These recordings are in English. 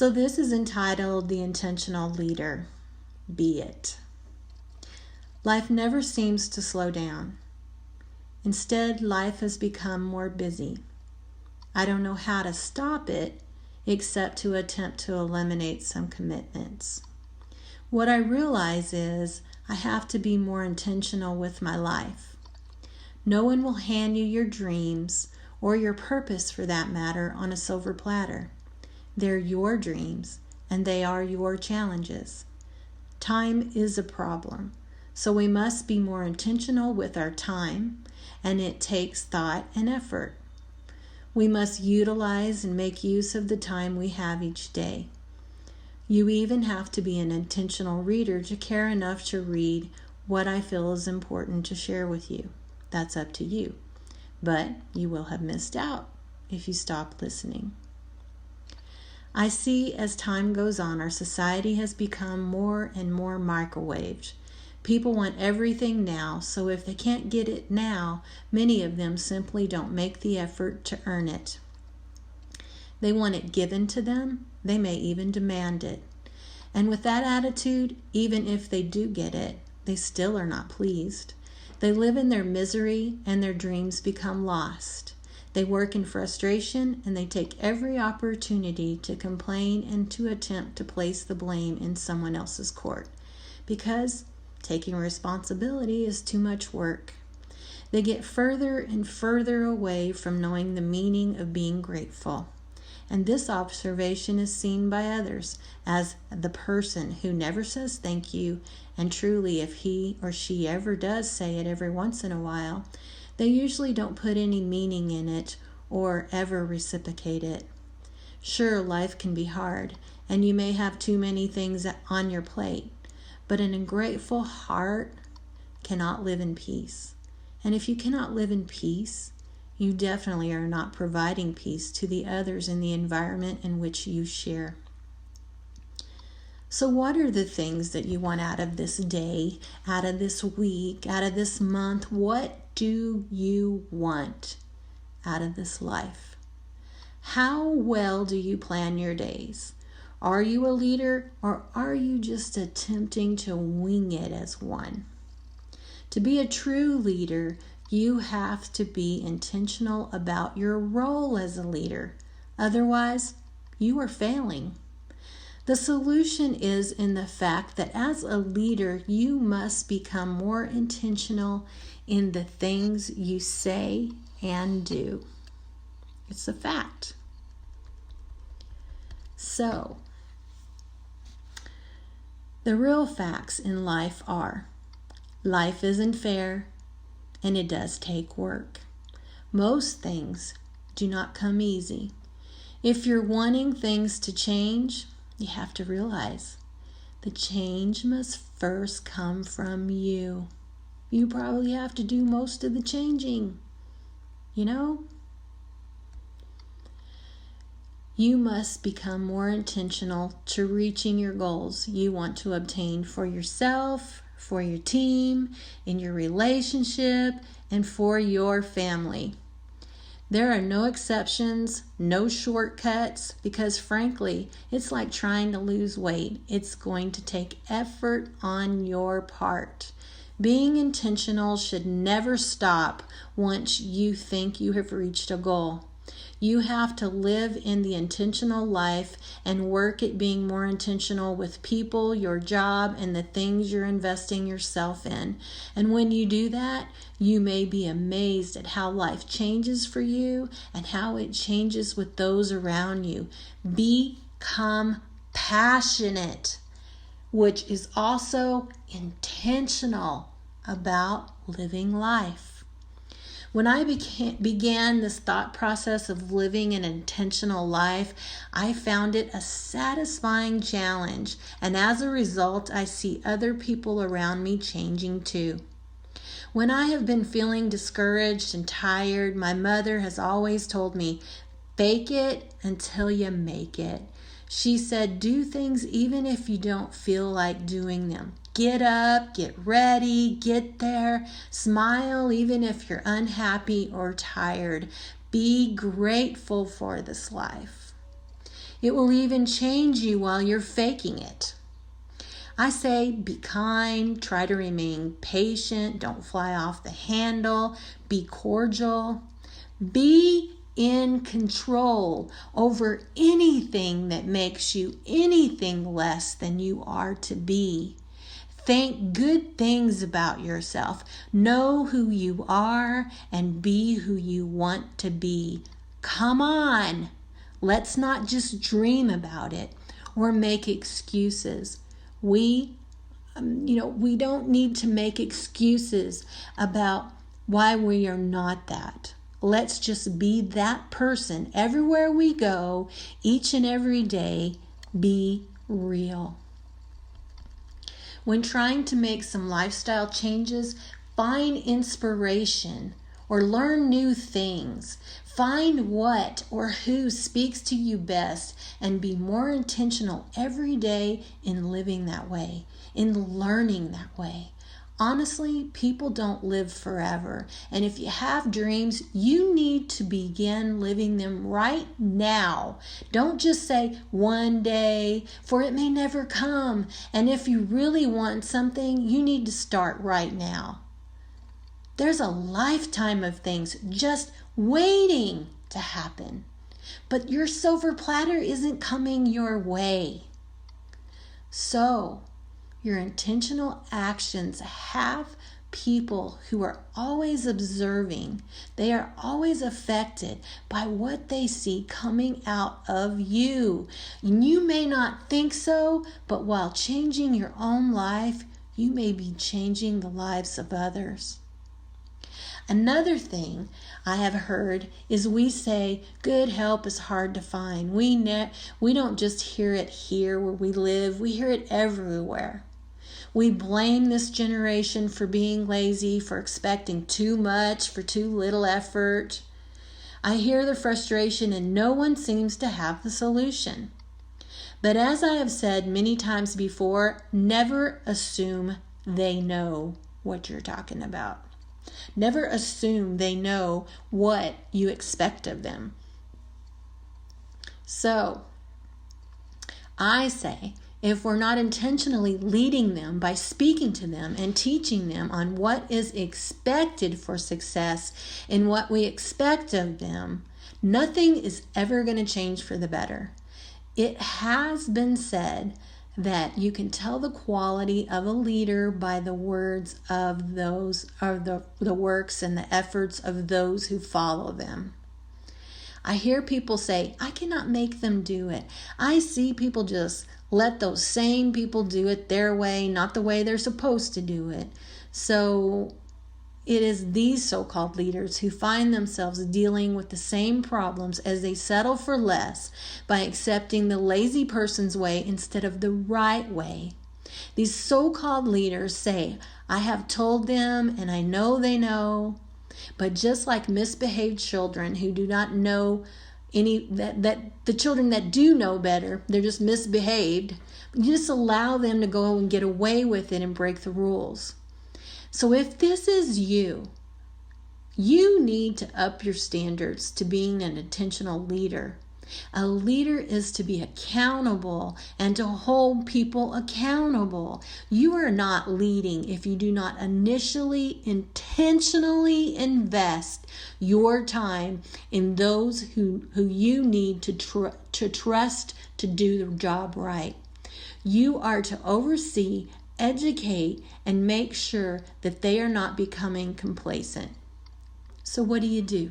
So this is entitled The Intentional Leader. Be it. Life never seems to slow down. Instead, life has become more busy. I don't know how to stop it except to attempt to eliminate some commitments. What I realize is I have to be more intentional with my life. No one will hand you your dreams, or your purpose for that matter, on a silver platter. They're your dreams, and they are your challenges. Time is a problem, so we must be more intentional with our time, and it takes thought and effort. We must utilize and make use of the time we have each day. You even have to be an intentional reader to care enough to read what I feel is important to share with you. That's up to you. But you will have missed out if you stop listening. I see as time goes on, our society has become more and more microwaved. People want everything now, so if they can't get it now, many of them simply don't make the effort to earn it. They want it given to them. They may even demand it. And with that attitude, even if they do get it, they still are not pleased. They live in their misery and their dreams become lost. They work in frustration and they take every opportunity to complain and to attempt to place the blame in someone else's court, because taking responsibility is too much work. They get further and further away from knowing the meaning of being grateful. And this observation is seen by others as the person who never says thank you, and truly if he or she ever does say it every once in a while, they usually don't put any meaning in it or ever reciprocate it. Sure, life can be hard, and you may have too many things on your plate, but an ungrateful heart cannot live in peace. And if you cannot live in peace, you definitely are not providing peace to the others in the environment in which you share. So what are the things that you want out of this day, out of this week, out of this month? What do you want out of this life? How well do you plan your days? Are you a leader, or are you just attempting to wing it as one? To be a true leader, you have to be intentional about your role as a leader. Otherwise, you are failing. The solution is in the fact that as a leader, you must become more intentional in the things you say and do. It's a fact. So, the real facts in life are: life isn't fair, and it does take work. Most things do not come easy. If you're wanting things to change, you have to realize the change must first come from you. You probably have to do most of the changing, You must become more intentional to reaching your goals you want to obtain for yourself, for your team, in your relationship, and for your family. There are no exceptions, no shortcuts, because frankly, it's like trying to lose weight. It's going to take effort on your part. Being intentional should never stop once you think you have reached a goal. You have to live in the intentional life and work at being more intentional with people, your job, and the things you're investing yourself in. And when you do that, you may be amazed at how life changes for you and how it changes with those around you. Become passionate, which is also intentional about living life. When I began this thought process of living an intentional life, I found it a satisfying challenge, and as a result, I see other people around me changing too. When I have been feeling discouraged and tired, my mother has always told me, fake it until you make it. She said, do things even if you don't feel like doing them. Get up, get ready, get there, smile even if you're unhappy or tired. Be grateful for this life. It will even change you while you're faking it. I say be kind, try to remain patient, don't fly off the handle, be cordial, be in control over anything that makes you anything less than you are to be. Think good things about yourself. Know who you are and be who you want to be. Come on, let's not just dream about it or make excuses. We don't need to make excuses about why we are not that. Let's just be that person everywhere we go, each and every day. Be real. When trying to make some lifestyle changes, find inspiration or learn new things. Find what or who speaks to you best and be more intentional every day in living that way, in learning that way. Honestly, people don't live forever. And if you have dreams, you need to begin living them right now. Don't just say one day, for it may never come. And if you really want something, you need to start right now. There's a lifetime of things just waiting to happen. But your silver platter isn't coming your way. So, your intentional actions have people who are always observing. They are always affected by what they see coming out of you. You may not think so, but while changing your own life, you may be changing the lives of others. Another thing I have heard is we say good help is hard to find. We don't just hear it here where we live, we hear it everywhere. We blame this generation for being lazy, for expecting too much, for too little effort. I hear the frustration and no one seems to have the solution. But as I have said many times before, never assume they know what you're talking about. Never assume they know what you expect of them. So, I say, if we're not intentionally leading them by speaking to them and teaching them on what is expected for success and what we expect of them, nothing is ever going to change for the better. It has been said that you can tell the quality of a leader by the words of the works and the efforts of those who follow them. I hear people say, I cannot make them do it. I see people just let those same people do it their way, not the way they're supposed to do it. So it is these so-called leaders who find themselves dealing with the same problems as they settle for less by accepting the lazy person's way instead of the right way. These so-called leaders say, I have told them and I know they know. But just like misbehaved children who do not know that the children that do know better, they're just misbehaved. You just allow them to go and get away with it and break the rules. So if this is you need to up your standards to being an intentional leader. A leader is to be accountable and to hold people accountable. You are not leading if you do not initially, intentionally invest your time in those who you need to trust to do the job right. You are to oversee, educate, and make sure that they are not becoming complacent. So what do?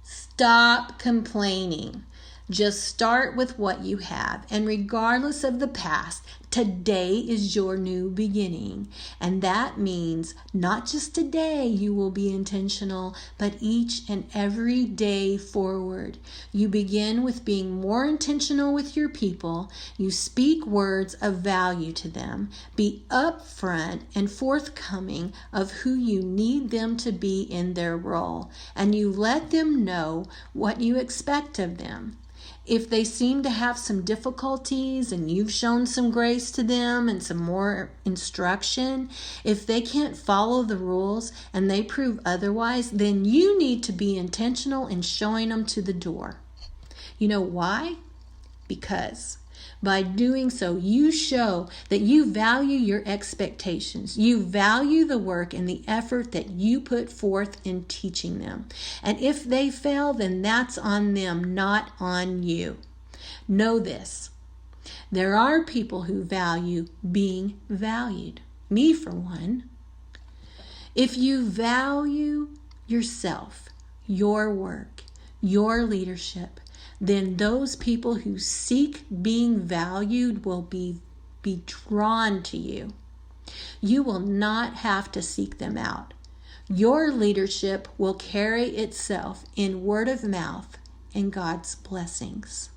Stop complaining. Just start with what you have. And regardless of the past, today is your new beginning. And that means not just today you will be intentional, but each and every day forward. You begin with being more intentional with your people. You speak words of value to them. Be upfront and forthcoming of who you need them to be in their role. And you let them know what you expect of them. If they seem to have some difficulties and you've shown some grace to them and some more instruction, if they can't follow the rules and they prove otherwise, then you need to be intentional in showing them to the door. You know why? Because by doing so, you show that you value your expectations. You value the work and the effort that you put forth in teaching them. And if they fail, then that's on them, not on you. Know this. There are people who value being valued. Me, for one. If you value yourself, your work, your leadership, then those people who seek being valued will be drawn to you. You will not have to seek them out. Your leadership will carry itself in word of mouth and God's blessings.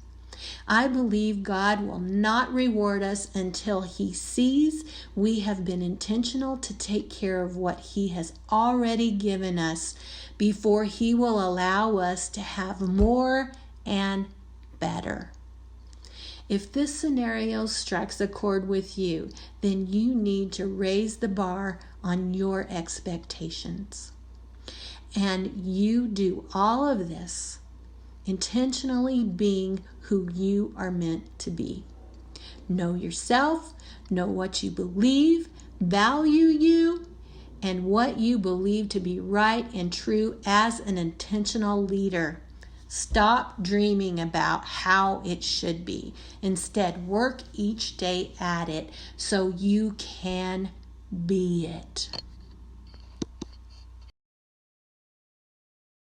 I believe God will not reward us until He sees we have been intentional to take care of what He has already given us before He will allow us to have more and better. If this scenario strikes a chord with you, then you need to raise the bar on your expectations. And you do all of this intentionally being who you are meant to be. Know yourself, know what you believe, value you, and what you believe to be right and true as an intentional leader. Stop dreaming about how it should be. Instead, work each day at it so you can be it.